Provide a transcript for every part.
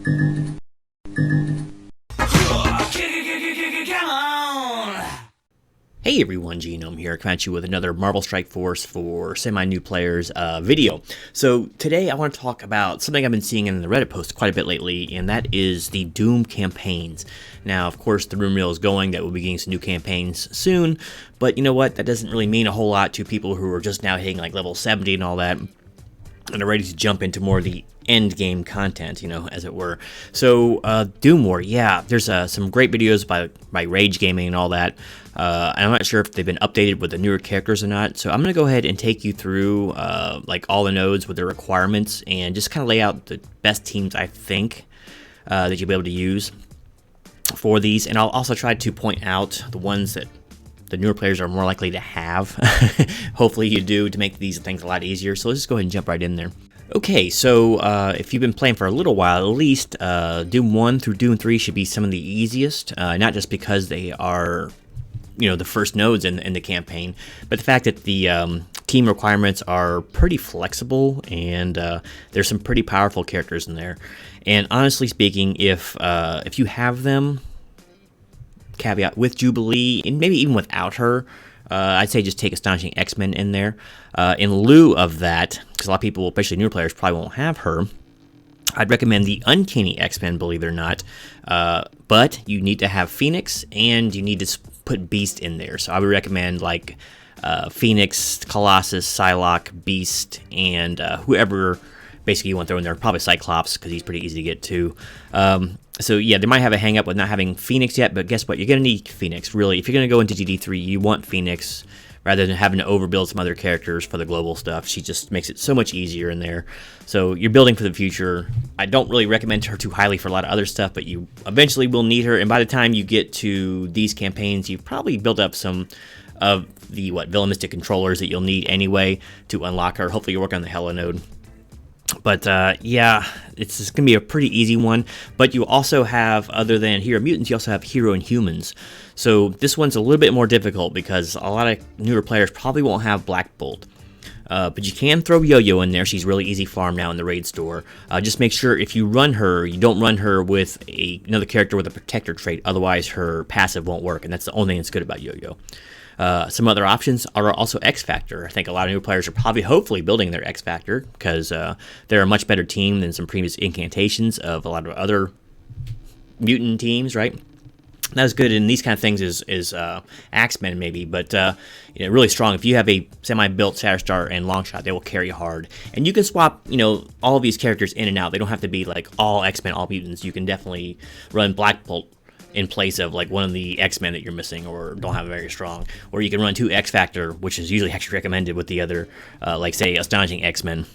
Hey everyone, Genome here, coming at you with another Marvel Strike Force for semi-new players video. So today I want to talk about something I've been seeing in the Reddit post quite a bit lately, and that is the Doom campaigns. Now, of course, the rumor mill is going that we'll be getting some new campaigns soon, but you know what? That doesn't really mean a whole lot to people who are just now hitting like level 70 and all that, and are ready to jump into more of the end game content, you know, as it were. So Doom War, yeah, there's some great videos by Rage Gaming and all that. I'm not sure if they've been updated with the newer characters or not, so I'm going to go ahead and take you through like all the nodes with their requirements and just kind of lay out the best teams I think that you'll be able to use for these, and I'll also try to point out the ones that the newer players are more likely to have. Hopefully you do, to make these things a lot easier. So let's just go ahead and jump right in there. Okay, so if you've been playing for a little while, at least Doom 1 through Doom 3 should be some of the easiest, not just because they are, you know, the first nodes in the campaign, but the fact that the team requirements are pretty flexible, and there's some pretty powerful characters in there. And honestly speaking, if you have them, caveat, with Jubilee, and maybe even without her, I'd say just take Astonishing X-Men in there. In lieu of that, because a lot of people, especially newer players, probably won't have her, I'd recommend the Uncanny X-Men, believe it or not. But you need to have Phoenix, and you need to put Beast in there. So I would recommend like Phoenix, Colossus, Psylocke, Beast, and whoever basically you want to throw in there. Probably Cyclops, because he's pretty easy to get to. So yeah, they might have a hang up with not having Phoenix yet, but guess what? You're going to need Phoenix, really. If you're going to go into GD3, you want Phoenix, rather than having to overbuild some other characters for the global stuff. She just makes it so much easier in there. So you're building for the future. I don't really recommend her too highly for a lot of other stuff, but you eventually will need her, and by the time you get to these campaigns, you've probably built up some of the, Villamistic controllers that you'll need anyway to unlock her. Hopefully you work on the Hela node. But yeah, it's going to be a pretty easy one. But you also have, other than Hero Mutants, you also have Hero Inhumans. So this one's a little bit more difficult because a lot of newer players probably won't have Black Bolt. But you can throw Yo-Yo in there. She's really easy farm now in the raid store. Just make sure if you run her, you don't run her with another character with a protector trait. Otherwise, her passive won't work, and that's the only thing that's good about Yo-Yo. Some other options are also X Factor. I think a lot of new players are probably hopefully building their X Factor because they're a much better team than some previous incantations of a lot of other mutant teams, right? Not as good in these kind of things as Axemen maybe, but you know, really strong. If you have a semi-built Shatterstar and Longshot, they will carry hard. And you can swap, you know, all of these characters in and out. They don't have to be like all X-Men, all mutants. You can definitely run Black Bolt in place of like one of the X-Men that you're missing or don't have very strong. Or you can run 2 X-Factor, which is usually actually recommended with the other, like say, Astonishing X-Men.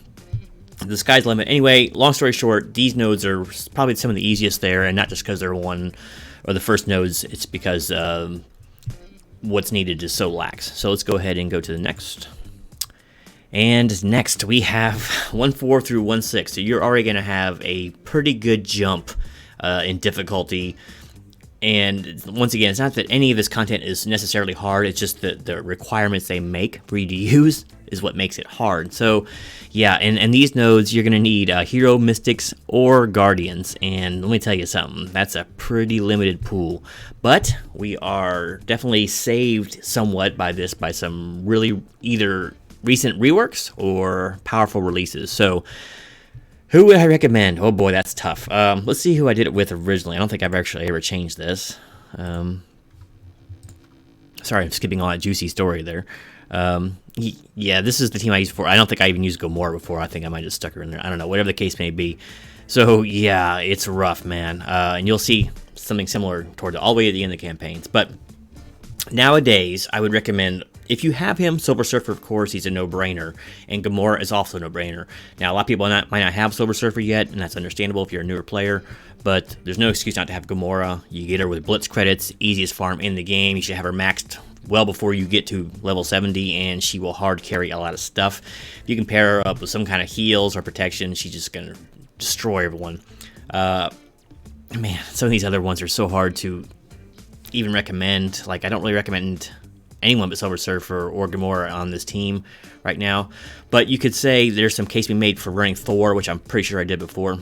The sky's the limit. Anyway, long story short, these nodes are probably some of the easiest there, and not just because they're one or the first nodes, it's because what's needed is so lax. So let's go ahead and go to the next. And next we have 1.4 through 1.6. So you're already going to have a pretty good jump in difficulty. And once again, it's not that any of this content is necessarily hard, it's just that the requirements they make for you to use is what makes it hard. So yeah, and these nodes, you're going to need Hero, Mystics, or Guardians. And let me tell you something, that's a pretty limited pool. But we are definitely saved somewhat by this, by some really either recent reworks or powerful releases. So who would I recommend? Oh boy, that's tough. Let's see who I did it with originally. I don't think I've actually ever changed this. Sorry, I'm skipping all that juicy story there. Yeah, this is the team I used before. I don't think I even used Gamora before. I think I might have stuck her in there. I don't know, whatever the case may be. So yeah, it's rough, man. And you'll see something similar toward all the way at the end of the campaigns. But nowadays, I would recommend, if you have him, Silver Surfer, of course, he's a no-brainer, and Gamora is also a no-brainer. Now, a lot of people might not have Silver Surfer yet, and that's understandable if you're a newer player, but there's no excuse not to have Gamora. You get her with Blitz credits, easiest farm in the game. You should have her maxed well before you get to level 70, and she will hard carry a lot of stuff. If you can pair her up with some kind of heals or protection, she's just going to destroy everyone. Man, some of these other ones are so hard to even recommend. Like, I don't really recommend anyone but Silver Surfer or Gamora on this team right now. But you could say there's some case we made for running Thor, which I'm pretty sure I did before.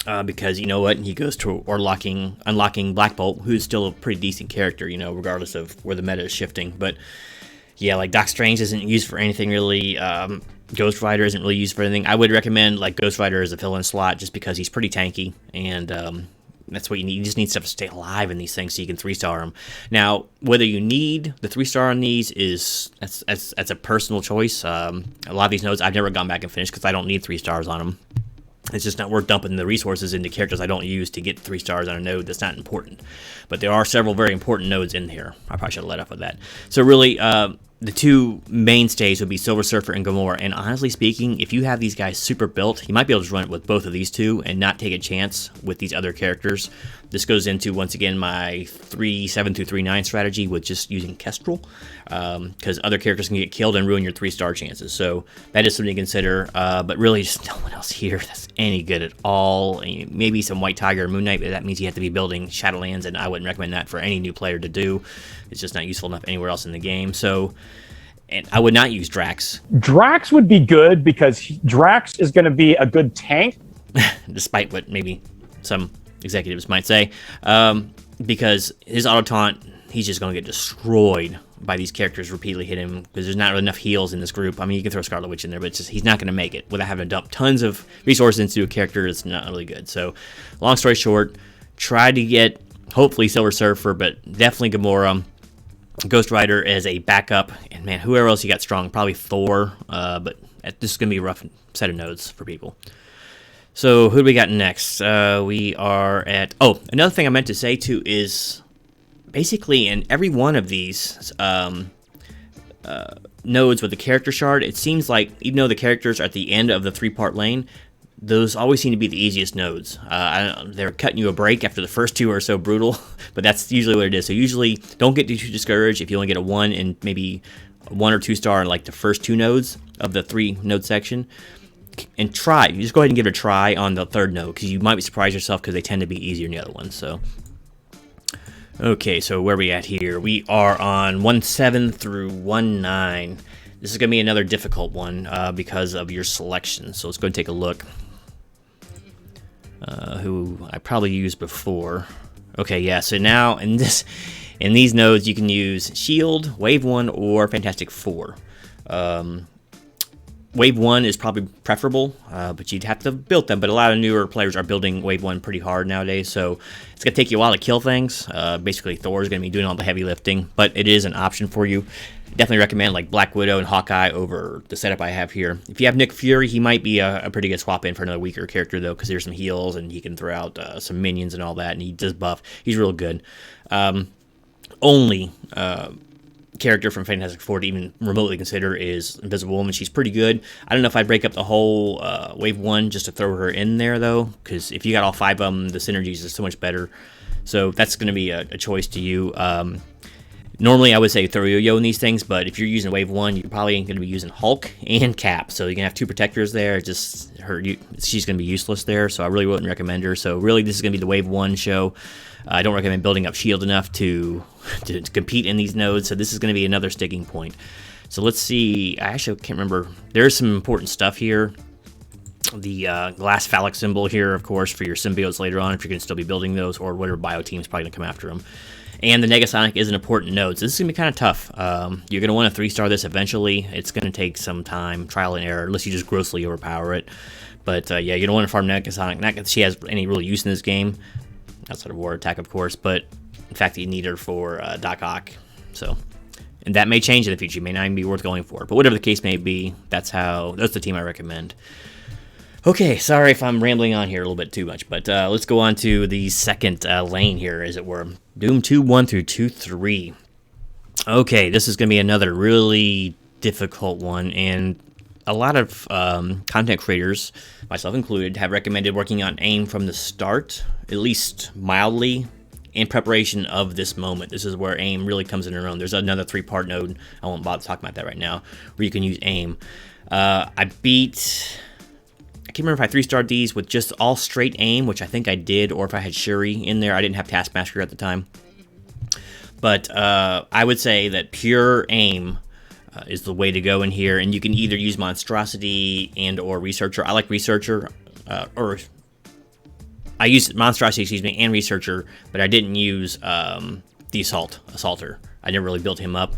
because you know what, he goes to unlocking Black Bolt, who's still a pretty decent character, you know, regardless of where the meta is shifting. But yeah, like Doc Strange isn't used for anything really. Ghost Rider isn't really used for anything. I would recommend like Ghost Rider as a fill-in slot just because he's pretty tanky, and that's what you need. You just need stuff to stay alive in these things so you can 3-star them. Now, whether you need the 3-star on these that's a personal choice. A lot of these nodes I've never gone back and finished because I don't need 3 stars on them. It's just not worth dumping the resources into characters I don't use to get 3 stars on a node that's not important. But there are several very important nodes in here. I probably should have let off with that. So really, the two mainstays would be Silver Surfer and Gamora. And honestly speaking, if you have these guys super built, you might be able to run it with both of these two and not take a chance with these other characters. This goes into, once again, my 3-7 through 3-9 strategy with just using Kestrel, because other characters can get killed and ruin your 3-star chances. So that is something to consider, but really just no one else here that's any good at all. Maybe some White Tiger or Moon Knight, but that means you have to be building Shadowlands, and I wouldn't recommend that for any new player to do. It's just not useful enough anywhere else in the game. So, and I would not use Drax. Drax would be good because Drax is going to be a good tank. Despite what maybe some executives might say, because his auto taunt, he's just going to get destroyed by these characters repeatedly hit him because there's not really enough heals in this group. I mean, you can throw Scarlet Witch in there, but it's just, he's not going to make it without having to dump tons of resources into a character that's not really good. So, long story short, try to get hopefully Silver Surfer, but definitely Gamora, Ghost Rider as a backup, and man, whoever else you got strong, probably Thor, but this is going to be a rough set of nodes for people. So, who do we got next? We are at... Oh, another thing I meant to say, too, is basically in every one of these nodes with the character shard, it seems like, even though the characters are at the end of the 3-part lane, those always seem to be the easiest nodes. They're cutting you a break after the first 2 are so brutal, but that's usually what it is. So usually, don't get too discouraged if you only get a 1 and maybe a 1 or 2 star in like the first 2 nodes of the 3-node section. And try. You just go ahead and give it a try on the 3rd node, because you might be surprised yourself because they tend to be easier than the other ones. So, okay, so where are we at here? We are on 1-7 through 1-9. This is going to be another difficult one because of your selection. So let's go and take a look. Who I probably used before. Okay, yeah. So now in these nodes, you can use Shield, Wave 1, or Fantastic Four. Wave 1 is probably preferable, but you'd have to have built them. But a lot of newer players are building Wave 1 pretty hard nowadays, so it's going to take you a while to kill things. Basically, Thor is going to be doing all the heavy lifting, but it is an option for you. Definitely recommend like Black Widow and Hawkeye over the setup I have here. If you have Nick Fury, he might be a pretty good swap in for another weaker character, though, because there's some heals, and he can throw out some minions and all that, and he does buff. He's real good. Only... character from Fantastic Four to even remotely consider is Invisible Woman. She's pretty good. I don't know if I'd break up the whole Wave 1 just to throw her in there, though, because if you got all 5 of them, the synergies is so much better. So that's going to be a choice to you. Normally, I would say throw Yo-Yo in these things, but if you're using Wave 1, you probably ain't going to be using Hulk and Cap. So you're going to have 2 protectors there. Just she's going to be useless there, so I really wouldn't recommend her. So really, this is going to be the Wave 1 show. I don't recommend building up shield enough to compete in these nodes, so this is going to be another sticking point. So let's see. I actually can't remember. There's some important stuff here. The glass phallic symbol here, of course, for your symbiotes later on, if you're going to still be building those, or whatever bio team is probably going to come after them. And the Negasonic is an important node, so this is going to be kind of tough. You're going to want to 3-star this eventually. It's going to take some time, trial and error, unless you just grossly overpower it. But yeah, you don't want to farm Negasonic. Not that she has any real use in this game, outside of War Attack, of course, but in fact, you need her for Doc Ock. So, and that may change in the future. It may not even be worth going for. But whatever the case may be, that's the team I recommend. Okay, sorry if I'm rambling on here a little bit too much, but let's go on to the second lane here, as it were. Doom 2-1 through 2-3. Okay, this is going to be another really difficult one, and a lot of content creators, myself included, have recommended working on aim from the start, at least mildly, in preparation of this moment. This is where aim really comes in their own. There's another 3-part node, I won't bother talking about that right now, where you can use aim. I can't remember if I 3-starred these with just all straight aim, which I think I did, or if I had Shuri in there. I didn't have Taskmaster at the time. But I would say that pure aim is the way to go in here, and you can either use Monstrosity and or Researcher. I like Researcher, or I used Monstrosity, excuse me, and Researcher, but I didn't use the Assaulter. I never really built him up.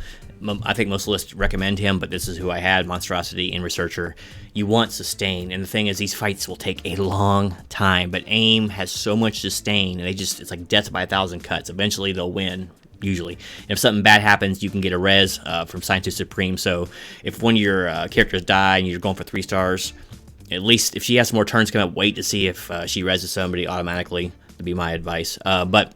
I think most lists recommend him, but this is who I had, Monstrosity and Researcher. You want sustain, and the thing is, these fights will take a long time, but AIM has so much sustain, and it's like death by 1,000 cuts. Eventually, they'll win, usually. And if something bad happens, you can get a res from Scientist Supreme, so if one of your characters die and you're going for 3 stars, at least if she has some more turns come up, wait to see if she reses somebody automatically, would be my advice. But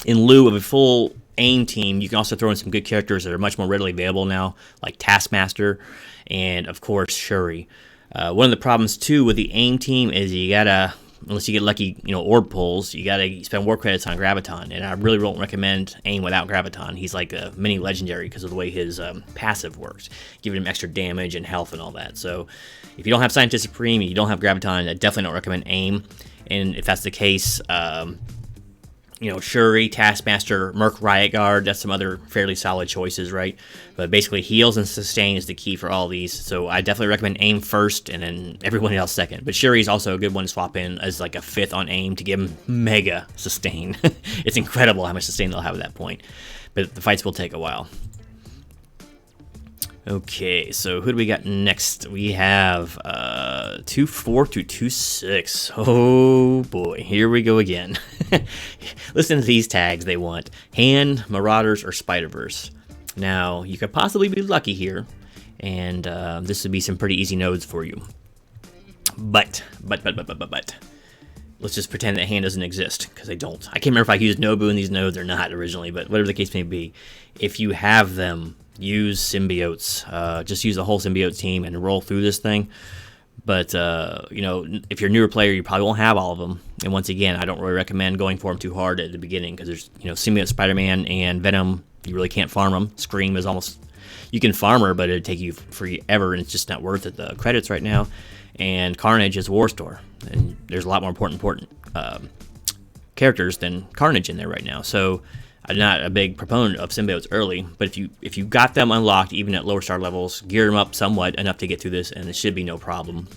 in lieu of a full AIM team, you can also throw in some good characters that are much more readily available now, like Taskmaster and, of course, Shuri. One of the problems, too, with the AIM team is you gotta, unless you get lucky, orb pulls, you gotta spend war credits on Graviton, and I really won't recommend AIM without Graviton. He's like a mini legendary because of the way his passive works, giving him extra damage and health and all that. So if you don't have Scientist Supreme and you don't have Graviton, I definitely don't recommend AIM. And if that's the case, Shuri, Taskmaster, Merc Riot Guard, that's some other fairly solid choices, right? But basically, heals and sustain is the key for all these. So I definitely recommend AIM first, and then everyone else second. But Shuri is also a good one to swap in as like a 5th on AIM to give him mega sustain. It's incredible how much sustain they'll have at that point. But the fights will take a while. Okay, so who do we got next? We have 2-4 to 2-6. Oh boy, here we go again. Listen to these tags they want. Hand, Marauders, or Spider-Verse. Now, you could possibly be lucky here, and this would be some pretty easy nodes for you. But. Let's just pretend that hand doesn't exist, because they don't. I can't remember if I used Nobu in these nodes or not originally, but whatever the case may be, if you have them, use symbiotes. Just use the whole symbiote team and roll through this thing. But, if you're a newer player, you probably won't have all of them. And once again, I don't really recommend going for them too hard at the beginning, because there's, Symbiote Spider-Man and Venom, you really can't farm them. Scream is almost, you can farm her, but it'd take you forever, and it's just not worth it, the credits right now. And Carnage is War Store, and there's a lot more important characters than Carnage in there right now. So I'm not a big proponent of symbiotes early, but if you got them unlocked, even at lower star levels, gear them up somewhat enough to get through this, and it should be no problem.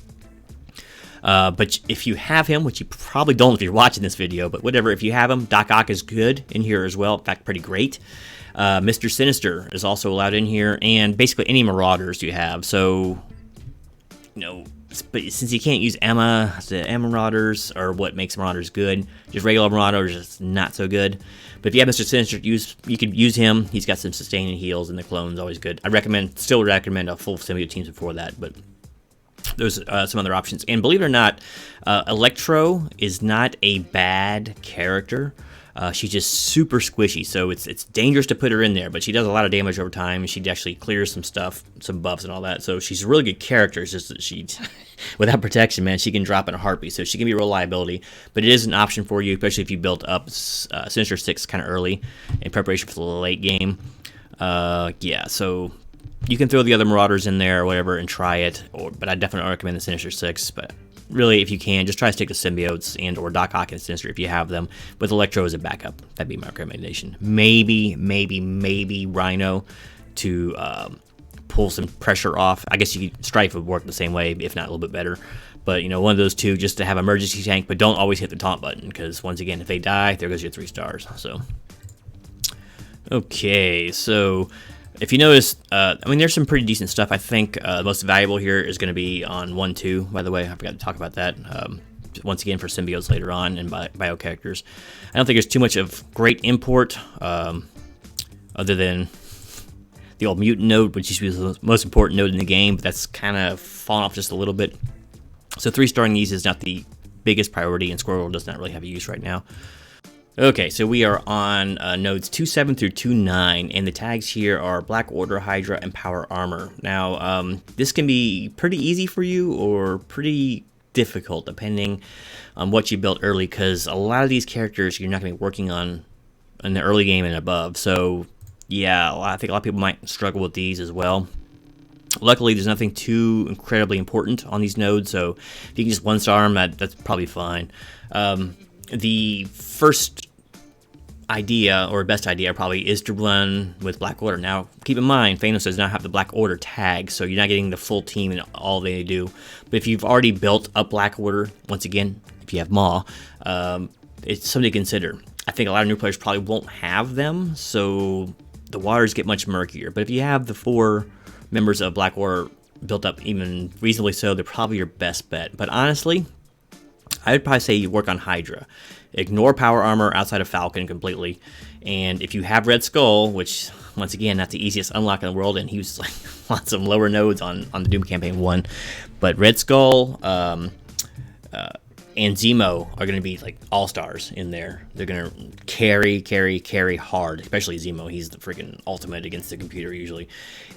But if you have him, which you probably don't if you're watching this video, but whatever, if you have him, Doc Ock is good in here as well. In fact, pretty great. Mr. Sinister is also allowed in here, and basically any Marauders you have. So, but since you can't use Emma, the Emma Marauders are what makes Marauders good. Just regular Marauders is not so good. But if you have Mr. Sinister, you could use him. He's got some sustain and heals, and the clone's always good. I still recommend a full symbiote teams before that, but there's some other options. And believe it or not, Electro is not a bad character. She's just super squishy, so it's dangerous to put her in there, but she does a lot of damage over time, and she actually clears some stuff, some buffs and all that, so she's a really good character. It's just that she, without protection, man, she can drop in a heartbeat, so she can be a real liability, but it is an option for you, especially if you built up Sinister 6 kind of early in preparation for the late game. Yeah, so you can throw the other Marauders in there or whatever and try it, but I definitely recommend the Sinister 6, but really, if you can, just try to stick to symbiotes and or Doc Ock and Sinister if you have them, with Electro as a backup. That'd be my recommendation. Maybe Rhino to pull some pressure off. I guess Strife would work the same way, if not a little bit better. But, one of those two just to have emergency tank, but don't always hit the taunt button, because once again, if they die, there goes your 3 stars. So, okay, so if you notice, there's some pretty decent stuff. I think the most valuable here is going to be on 1-2, by the way. I forgot to talk about that. Once again, for symbiotes later on and bio characters. I don't think there's too much of great import, other than the old mutant node, which used to be the most important node in the game, but that's kind of fallen off just a little bit. So 3-starring these is not the biggest priority, and Squirrel does not really have a use right now. Okay, so we are on nodes 2-7 through 2-9, and the tags here are Black Order, Hydra, and Power Armor. Now, this can be pretty easy for you or pretty difficult, depending on what you built early, because a lot of these characters you're not going to be working on in the early game and above. So, yeah, I think a lot of people might struggle with these as well. Luckily, there's nothing too incredibly important on these nodes, so if you can just 1-star them, that's probably fine. The first idea, or best idea probably, is to run with Black Order. Now, keep in mind, Thanos does not have the Black Order tag, so you're not getting the full team and all they do. But if you've already built up Black Order, once again, if you have Maw, it's something to consider. I think a lot of new players probably won't have them, so the waters get much murkier. But if you have the 4 members of Black Order built up even reasonably so, they're probably your best bet. But honestly, I would probably say you work on Hydra. Ignore power armor outside of Falcon completely. And if you have Red Skull, which, once again, not the easiest unlock in the world, and he was like on some lower nodes on the Doom Campaign 1. But Red Skull and Zemo are going to be like all-stars in there. They're going to carry hard, especially Zemo. He's the freaking ultimate against the computer usually.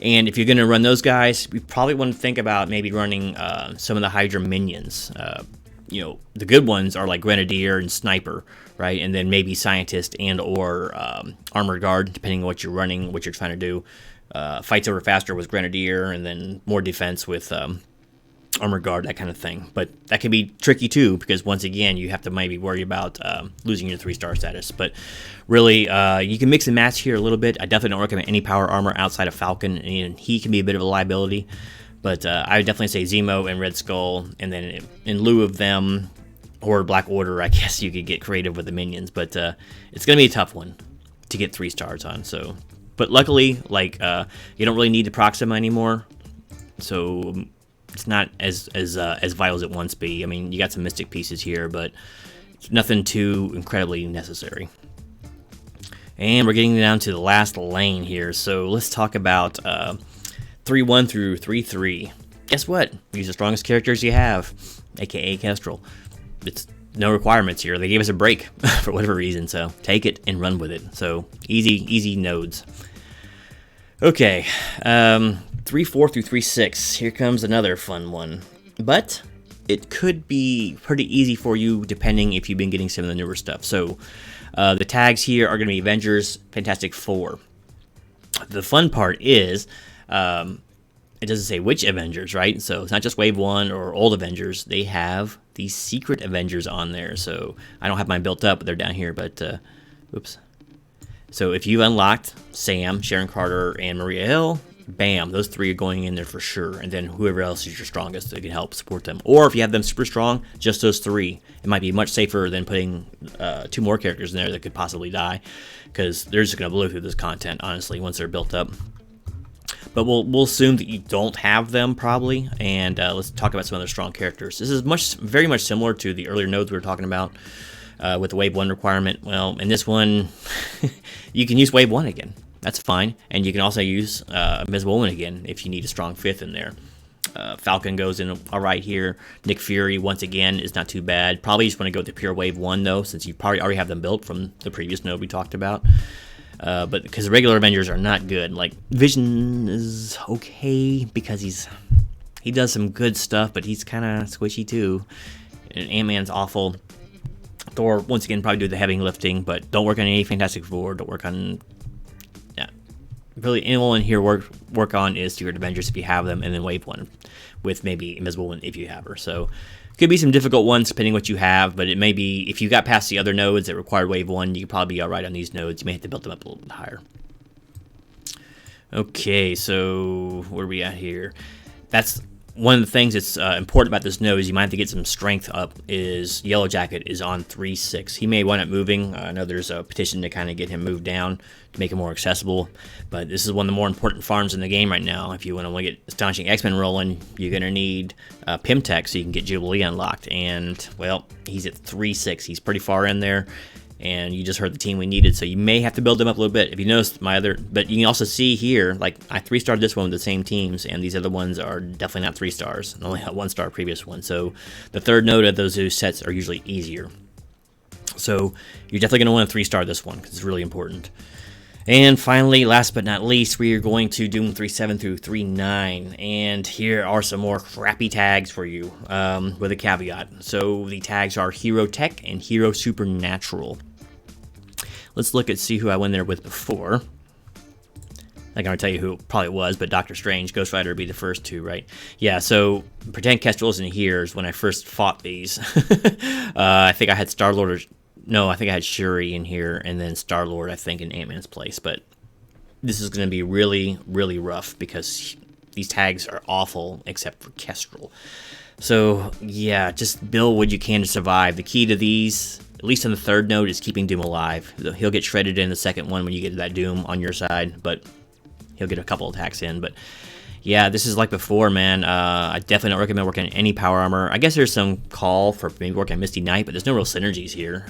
And if you're going to run those guys, you probably want to think about maybe running some of the Hydra minions. The good ones are like Grenadier and Sniper, right? And then maybe Scientist and or Armored Guard, depending on what you're running, what you're trying to do. Fights over faster with Grenadier, and then more defense with Armored Guard, that kind of thing. But that can be tricky too, because once again, you have to maybe worry about losing your 3-star status. But really, you can mix and match here a little bit. I definitely don't recommend any power armor outside of Falcon, and he can be a bit of a liability. But I would definitely say Zemo and Red Skull, and then in lieu of them, or Black Order, I guess you could get creative with the minions. But it's going to be a tough one to get 3 stars on. So, but luckily, like you don't really need the Proxima anymore, so it's not as vital as it once be. I mean, you got some Mystic pieces here, but it's nothing too incredibly necessary. And we're getting down to the last lane here, so let's talk about 3-1 through 3-3. Guess what? Use the strongest characters you have, aka Kestrel. It's no requirements here. They gave us a break for whatever reason, so take it and run with it. So easy nodes. Okay, 3-4 through 3-6. Here comes another fun one. But it could be pretty easy for you depending if you've been getting some of the newer stuff. So the tags here are going to be Avengers, Fantastic Four. The fun part is it doesn't say which Avengers, right? So it's not just Wave 1 or old Avengers. They have these secret Avengers on there. So I don't have mine built up, but they're down here. But, oops. So if you unlocked Sam, Sharon Carter, and Maria Hill, bam, those 3 are going in there for sure. And then whoever else is your strongest that can help support them. Or if you have them super strong, just those 3. It might be much safer than putting 2 more characters in there that could possibly die, because they're just going to blow through this content, honestly, once they're built up. But we'll assume that you don't have them probably, and let's talk about some other strong characters. This is very much similar to the earlier nodes we were talking about with the Wave 1 requirement. Well, in this one, you can use Wave 1 again. That's fine, and you can also use Ms. Woman again if you need a strong 5th in there. Falcon goes in all right here. Nick Fury, once again, is not too bad. Probably just want to go with the pure Wave 1, though, since you probably already have them built from the previous node we talked about. But because the regular Avengers are not good. Like, Vision is okay because he does some good stuff, but he's kind of squishy too. And Ant-Man's awful. Thor, once again, probably do the heavy lifting, but don't work on any Fantastic Four. Don't work on... Really, anyone here work on is Secret Avengers if you have them, and then Wave 1 with maybe Invisible Woman if you have her. So could be some difficult ones depending what you have, but it may be, if you got past the other nodes that required Wave 1, you could probably be alright on these nodes. You may have to build them up a little bit higher. Okay, so where are we at here? That's one of the things that's important about this node is you might have to get some strength up, is Yellow Jacket is on 3-6. He may wind up moving. I know there's a petition to kind of get him moved down to make him more accessible, but this is one of the more important farms in the game right now. If you want to get Astonishing X-Men rolling, you're going to need Pimtech so you can get Jubilee unlocked, and, well, he's at 3-6. He's pretty far in there, and you just heard the team we needed, so you may have to build them up a little bit. If you notice but you can also see here, like, I 3-starred this one with the same teams, and these other ones are definitely not 3 stars, and only had 1-star previous one, so the third node of those two sets are usually easier. So you're definitely going to want to 3-star this one, because it's really important. And finally, last but not least, we are going to Doom 3-7 through 3-9, and here are some more crappy tags for you, with a caveat. So the tags are Hero Tech and Hero Supernatural. Let's look at see who I went there with before. I can already tell you who it probably was, but Doctor Strange, Ghost Rider would be the first 2, right? Yeah, so pretend Kestrel isn't here is when I first fought these. I think I had Star-Lord, I think I had Shuri in here, and then Star-Lord, I think, in Ant-Man's place. But this is going to be really, really rough because these tags are awful except for Kestrel. So yeah, just build what you can to survive. The key to these, at least on the third node, is keeping Doom alive. He'll get shredded in the second one when you get to that Doom on your side, but he'll get a couple attacks in. But yeah, this is like before, man. I definitely don't recommend working on any power armor. I guess there's some call for maybe working on Misty Knight, but there's no real synergies here.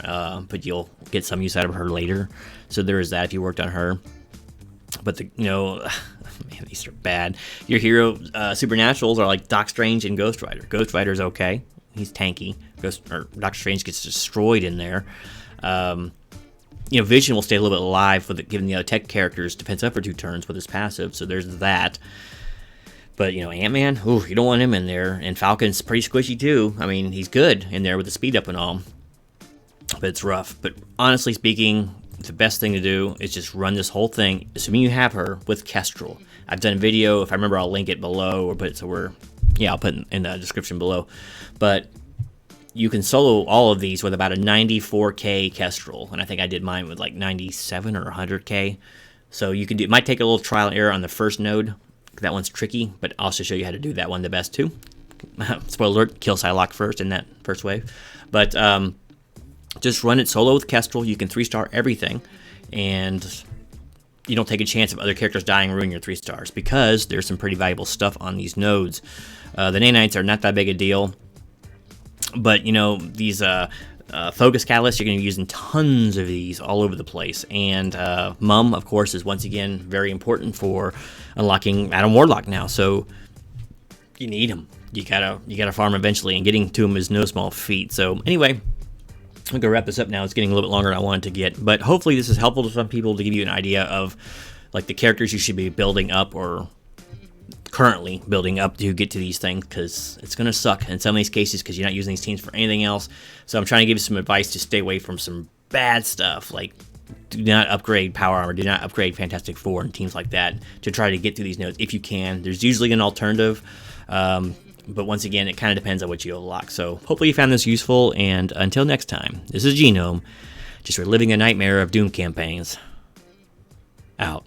But you'll get some use out of her later. So there is that if you worked on her. But man, these are bad. Your hero supernaturals are like Doc Strange and Ghost Rider. Ghost Rider's okay. He's tanky. Doctor Strange gets destroyed in there. Vision will stay a little bit alive given the other tech characters defense up for 2 turns with his passive. So there's that. But, Ant-Man, you don't want him in there. And Falcon's pretty squishy, too. I mean, he's good in there with the speed up and all. But it's rough. But honestly speaking, the best thing to do is just run this whole thing, assuming you have her, with Kestrel. I've done a video. If I remember, I'll link it below. I'll put it in the description below. But you can solo all of these with about a 94k Kestrel. And I think I did mine with like 97 or 100k. So you can do. It might take a little trial and error on the first node. That one's tricky, but I'll also show you how to do that one the best too. Spoiler alert, kill Psylocke first in that first wave. But just run it solo with Kestrel. You can 3-star everything, and you don't take a chance of other characters dying and ruining your 3 stars, because there's some pretty valuable stuff on these nodes. The nanites are not that big a deal, but these focus catalysts, you're going to be using tons of these all over the place. And Mum, of course, is once again very important for unlocking Adam Warlock now. So you need him. You gotta farm eventually, and getting to him is no small feat. So anyway, I'm gonna wrap this up now. It's getting a little bit longer than I wanted to get, but hopefully this is helpful to some people to give you an idea of like the characters you should be building up or currently building up to get to these things, because it's gonna suck in some of these cases because you're not using these teams for anything else. So I'm trying to give you some advice to stay away from some bad stuff, like do not upgrade Power Armor, do not upgrade Fantastic Four and teams like that to try to get through these nodes if you can. There's usually an alternative, but once again, it kind of depends on what you unlock. So hopefully you found this useful, and until next time, this is Genome, just reliving a nightmare of Doom campaigns. Out.